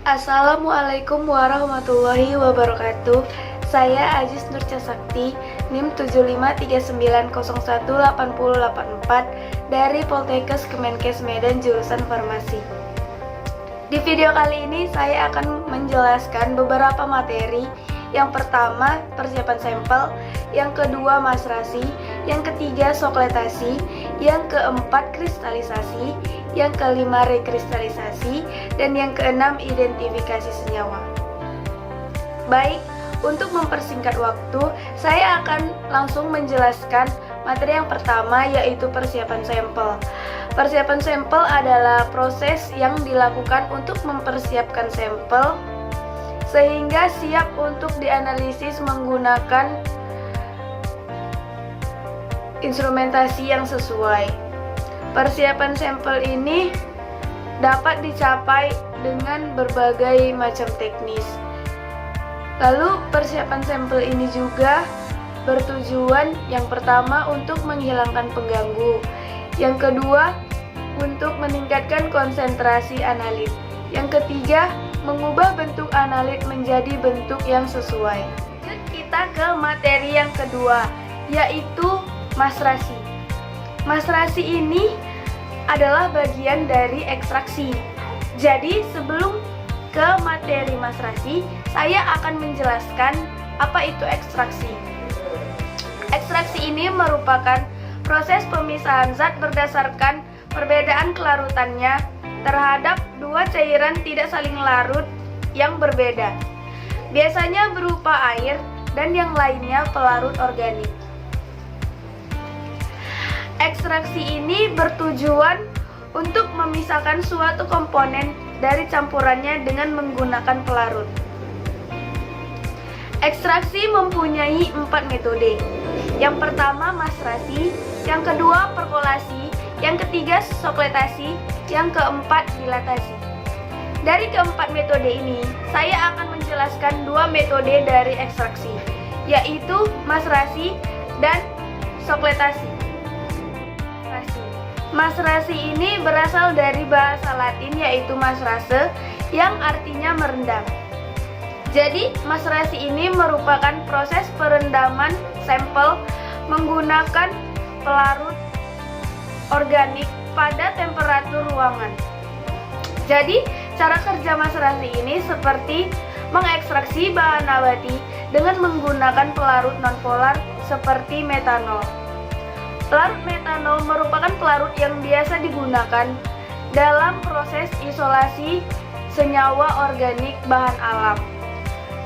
Assalamualaikum warahmatullahi wabarakatuh. Saya Ajis Nurca Sakti, NIM 7539018084 dari Poltekkes Kemenkes Medan jurusan Farmasi. Di video kali ini saya akan menjelaskan beberapa materi. Yang pertama, persiapan sampel, yang kedua, masrasi, yang ketiga, sokletasi, yang keempat, kristalisasi, yang kelima, rekristalisasi, dan yang keenam, identifikasi senyawa. Baik, untuk mempersingkat waktu, saya akan langsung menjelaskan materi yang pertama, yaitu persiapan sampel. Persiapan sampel adalah proses yang dilakukan untuk mempersiapkan sampel sehingga siap untuk dianalisis menggunakan instrumentasi yang sesuai. Persiapan sampel ini dapat dicapai dengan berbagai macam teknis. Lalu persiapan sampel ini juga bertujuan yang pertama untuk menghilangkan pengganggu, yang kedua untuk meningkatkan konsentrasi analit, yang ketiga mengubah bentuk analit menjadi bentuk yang sesuai. Kita ke materi yang kedua, yaitu masrasi. Masrasi ini adalah bagian dari ekstraksi. Jadi sebelum ke materi masrasi, saya akan menjelaskan apa itu ekstraksi. Ekstraksi ini merupakan proses pemisahan zat berdasarkan perbedaan kelarutannya terhadap dua cairan tidak saling larut yang berbeda. Biasanya berupa air dan yang lainnya pelarut organik. Ekstraksi ini bertujuan untuk memisahkan suatu komponen dari campurannya dengan menggunakan pelarut. Ekstraksi mempunyai 4 metode. Yang pertama, masrasi, yang kedua, perkolasi, yang ketiga, sokletasi, yang keempat, dilatasi. Dari keempat metode ini, saya akan menjelaskan 2 metode dari ekstraksi, yaitu masrasi dan sokletasi. Masrasi ini berasal dari bahasa Latin yaitu masrase yang artinya merendam. Jadi, masrasi ini merupakan proses perendaman sampel menggunakan pelarut organik pada temperatur ruangan. Jadi, cara kerja masrasi ini seperti mengekstraksi bahan nabati dengan menggunakan pelarut nonpolar seperti metanol. Pelarut metanol merupakan pelarut yang biasa digunakan dalam proses isolasi senyawa organik bahan alam.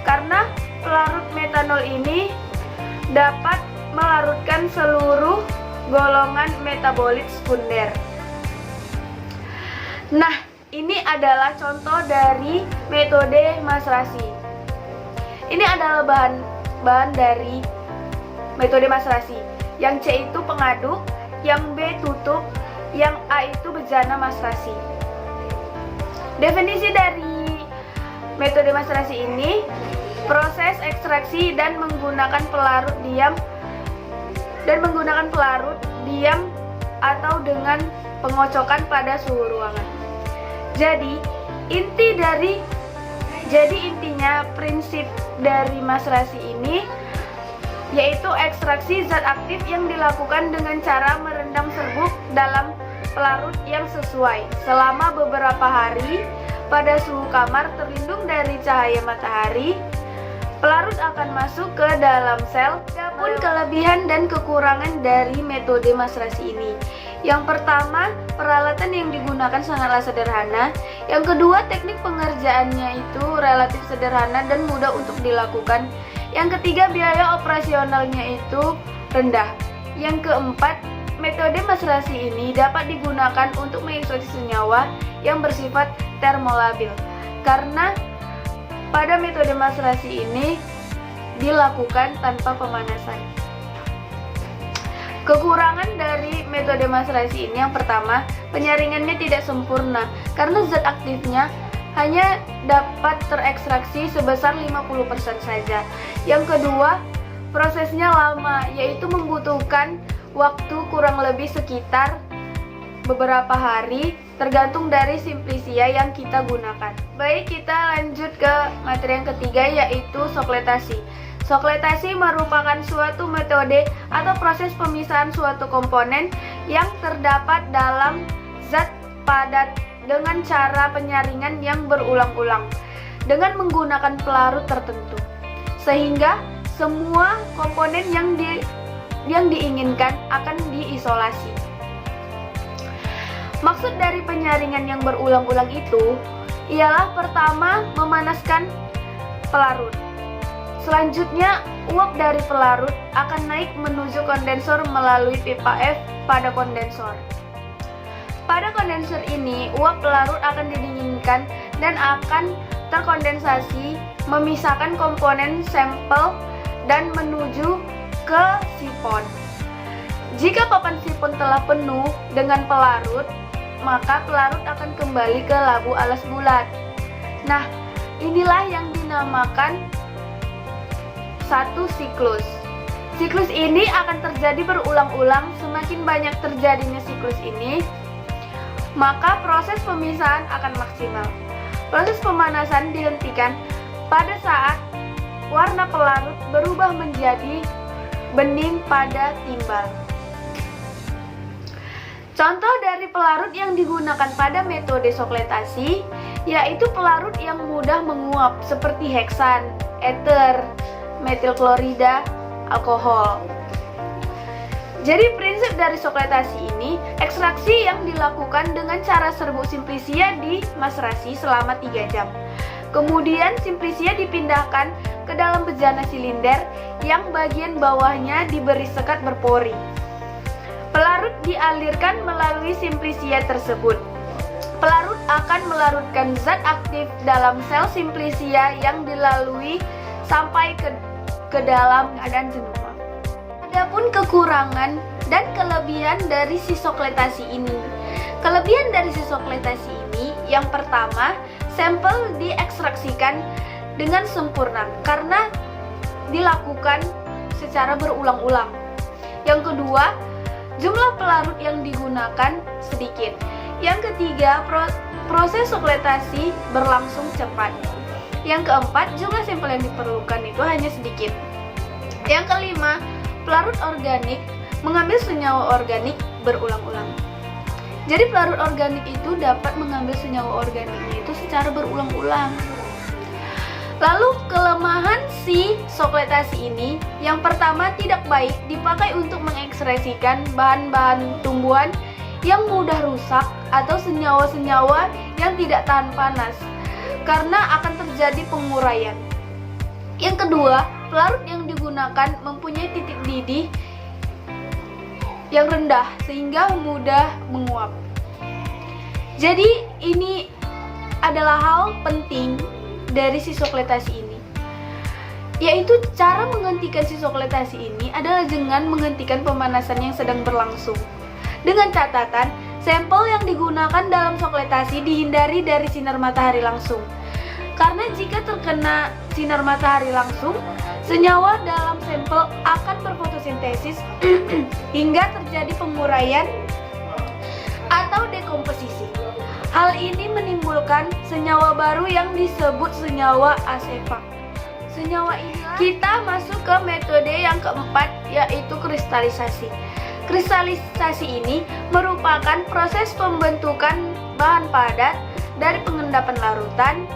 Karena pelarut metanol ini dapat melarutkan seluruh golongan metabolit sekunder. Nah, ini adalah contoh dari metode masrasi. Ini adalah bahan dari metode masrasi. Yang C itu pengaduk, yang B tutup, yang A itu bejana masrasi. Definisi dari metode masrasi ini, proses ekstraksi dan menggunakan pelarut diam atau dengan pengocokan pada suhu ruangan. Jadi intinya prinsip dari masrasi ini yaitu ekstraksi zat aktif yang dilakukan dengan cara merendam serbuk dalam pelarut yang sesuai selama beberapa hari pada suhu kamar terlindung dari cahaya matahari. Pelarut akan masuk ke dalam sel. Adapun kelebihan dan kekurangan dari metode masrasi ini. Yang pertama, peralatan yang digunakan sangatlah sederhana. Yang kedua, teknik pengerjaannya itu relatif sederhana dan mudah untuk dilakukan. Yang ketiga, biaya operasionalnya itu rendah. Yang keempat, metode masrasi ini dapat digunakan untuk mengekstraksi senyawa yang bersifat termolabil. Karena pada metode masrasi ini dilakukan tanpa pemanasan. Kekurangan dari metode masrasi ini yang pertama, penyaringannya tidak sempurna karena zat aktifnya hanya dapat terekstraksi sebesar 50% saja. Yang kedua, prosesnya lama, yaitu membutuhkan waktu kurang lebih sekitar beberapa hari, tergantung dari simplisia yang kita gunakan. Baik, kita lanjut ke materi yang ketiga, yaitu sokletasi. Sokletasi merupakan suatu metode atau proses pemisahan suatu komponen yang terdapat dalam zat padat dengan cara penyaringan yang berulang-ulang dengan menggunakan pelarut tertentu, sehingga semua komponen yang diinginkan akan diisolasi. Maksud dari penyaringan yang berulang-ulang itu ialah pertama memanaskan pelarut. Selanjutnya, uap dari pelarut akan naik menuju kondensor melalui pipa F pada kondensor. Pada kondensor ini, uap pelarut akan didinginkan dan akan terkondensasi, memisahkan komponen sampel dan menuju ke sifon. Jika papan sifon telah penuh dengan pelarut, maka pelarut akan kembali ke labu alas bulat. Nah, inilah yang dinamakan satu siklus. Siklus ini akan terjadi berulang-ulang. Semakin banyak terjadinya siklus ini, maka proses pemisahan akan maksimal. Proses pemanasan dihentikan pada saat warna pelarut berubah menjadi bening pada timbal. Contoh dari pelarut yang digunakan pada metode sokletasi yaitu pelarut yang mudah menguap seperti heksan, eter, metil klorida, alkohol. Jadi prinsip dari sokletasi ini, ekstraksi yang dilakukan dengan cara serbuk simplisia dimaserasi selama 3 jam. Kemudian simplisia dipindahkan ke dalam bejana silinder yang bagian bawahnya diberi sekat berpori. Pelarut dialirkan melalui simplisia tersebut. Pelarut akan melarutkan zat aktif dalam sel simplisia yang dilalui sampai ke dalam keadaan jenuh. Adapun kekurangan dan kelebihan dari si sokletasi ini. Kelebihan dari si sokletasi ini, yang pertama, sampel diekstraksikan dengan sempurna karena dilakukan secara berulang-ulang. Yang kedua, jumlah pelarut yang digunakan sedikit. Yang ketiga, proses sokletasi berlangsung cepat. Yang keempat, jumlah sampel yang diperlukan itu hanya sedikit. Yang kelima, pelarut organik mengambil senyawa organik berulang-ulang. Jadi pelarut organik itu dapat mengambil senyawa organiknya itu secara berulang-ulang. Lalu kelemahan si sokletasi ini, yang pertama tidak baik dipakai untuk mengekstraksikan bahan-bahan tumbuhan yang mudah rusak atau senyawa-senyawa yang tidak tahan panas, karena akan terjadi penguraian. Yang kedua, pelarut yang digunakan mempunyai titik didih yang rendah sehingga mudah menguap. Jadi ini adalah hal penting dari si sokletasi ini, yaitu cara menghentikan si sokletasi ini adalah dengan menghentikan pemanasan yang sedang berlangsung. Dengan catatan, sampel yang digunakan dalam sokletasi dihindari dari sinar matahari langsung. Karena jika terkena sinar matahari langsung, senyawa dalam sampel akan berfotosintesis hingga terjadi penguraian atau dekomposisi. Hal ini menimbulkan senyawa baru yang disebut senyawa asefak. Senyawa inilah kita masuk ke metode yang keempat, yaitu kristalisasi. Kristalisasi ini merupakan proses pembentukan bahan padat dari pengendapan larutan,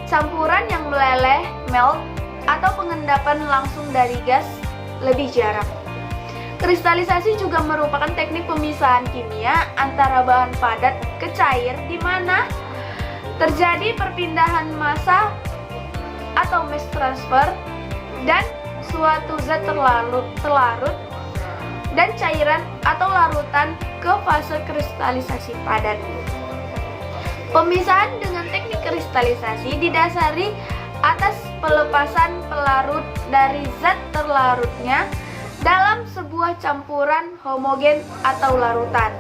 campuran yang meleleh, melt, atau pengendapan langsung dari gas lebih jarang. Kristalisasi juga merupakan teknik pemisahan kimia antara bahan padat ke cair di mana terjadi perpindahan massa atau mass transfer dan suatu zat terlarut dan cairan atau larutan ke fase kristalisasi padat. Pemisahan dengan teknik kristalisasi didasari atas pelepasan pelarut dari zat terlarutnya dalam sebuah campuran homogen atau larutan,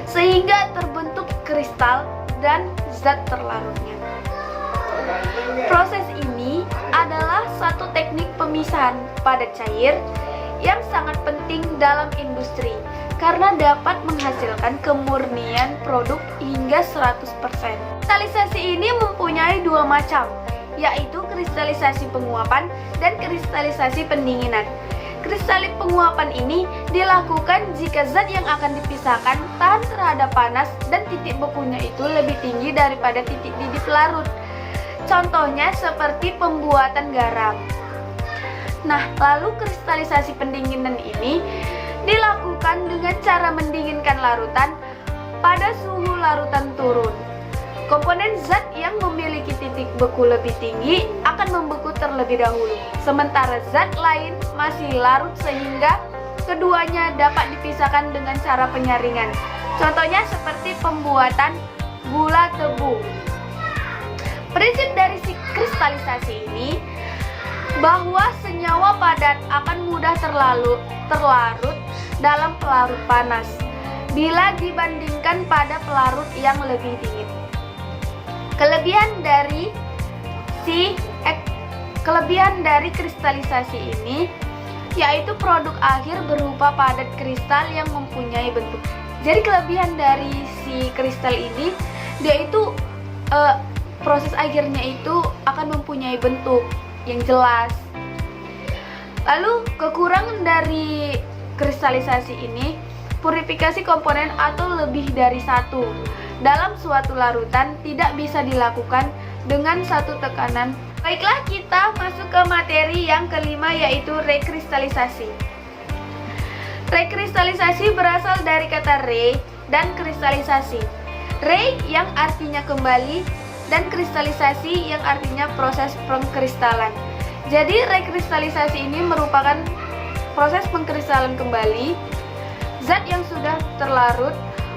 sehingga terbentuk kristal dan zat terlarutnya. Proses ini adalah satu teknik pemisahan padat cair yang sangat penting dalam industri, karena dapat menghasilkan kemurnian produk hingga 100%. Kristalisasi ini mempunyai dua macam, yaitu kristalisasi penguapan dan kristalisasi pendinginan. Kristalisasi penguapan ini dilakukan jika zat yang akan dipisahkan tahan terhadap panas dan titik bekunya itu lebih tinggi daripada titik didih pelarut. Contohnya seperti pembuatan garam. Nah, lalu kristalisasi pendinginan ini dilakukan dengan cara mendinginkan larutan pada suhu larutan turun. Komponen zat yang memiliki titik beku lebih tinggi akan membeku terlebih dahulu, sementara zat lain masih larut sehingga keduanya dapat dipisahkan dengan cara penyaringan. Contohnya seperti pembuatan gula tebu. Prinsip dari kristalisasi ini bahwa senyawa padat akan mudah terlarut dalam pelarut panas bila dibandingkan pada pelarut yang lebih dingin. Kelebihan dari kristalisasi ini yaitu produk akhir berupa padat kristal yang mempunyai bentuk. Jadi kelebihan dari si kristal ini dia itu proses akhirnya itu akan mempunyai bentuk yang jelas. Lalu kekurangan dari kristalisasi ini, purifikasi komponen atau lebih dari satu dalam suatu larutan tidak bisa dilakukan dengan satu tekanan. Baiklah, kita masuk ke materi yang kelima, yaitu rekristalisasi. Rekristalisasi berasal dari kata re dan kristalisasi. Re yang artinya kembali dan kristalisasi yang artinya proses pengkristalan. Jadi rekristalisasi ini merupakan proses pengkristalan kembali zat yang sudah terlarut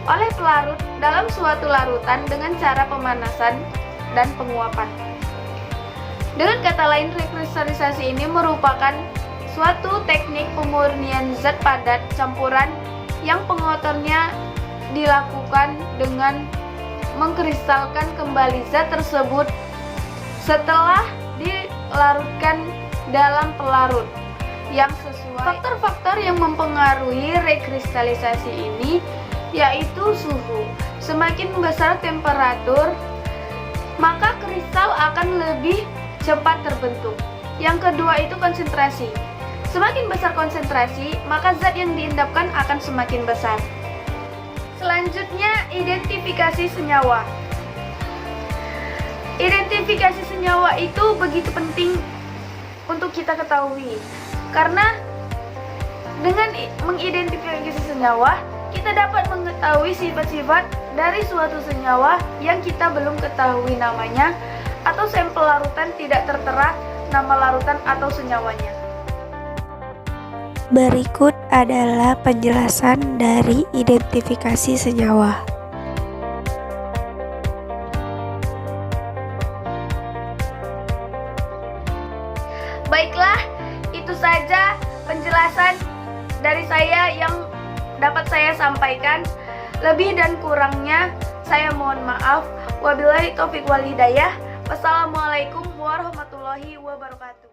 oleh pelarut dalam suatu larutan dengan cara pemanasan dan penguapan. Dengan kata lain, rekristalisasi ini merupakan suatu teknik pemurnian zat padat campuran yang pengotornya dilakukan dengan mengkristalkan kembali zat tersebut setelah dilarutkan dalam pelarut yang sesuai. Faktor-faktor yang mempengaruhi rekristalisasi ini yaitu suhu. Semakin besar temperatur, maka kristal akan lebih cepat terbentuk. Yang kedua itu konsentrasi. Semakin besar konsentrasi, maka zat yang diendapkan akan semakin besar. Selanjutnya, identifikasi senyawa. Identifikasi senyawa itu begitu penting untuk kita ketahui, karena dengan mengidentifikasi senyawa, kita dapat mengetahui sifat-sifat dari suatu senyawa yang kita belum ketahui namanya, atau sampel larutan tidak tertera nama larutan atau senyawanya. Berikut adalah penjelasan dari identifikasi senyawa. Baiklah, itu saja penjelasan dari saya yang dapat saya sampaikan. Lebih dan kurangnya saya mohon maaf. Wabillahi taufiq wal hidayah. Wassalamualaikum warahmatullahi wabarakatuh.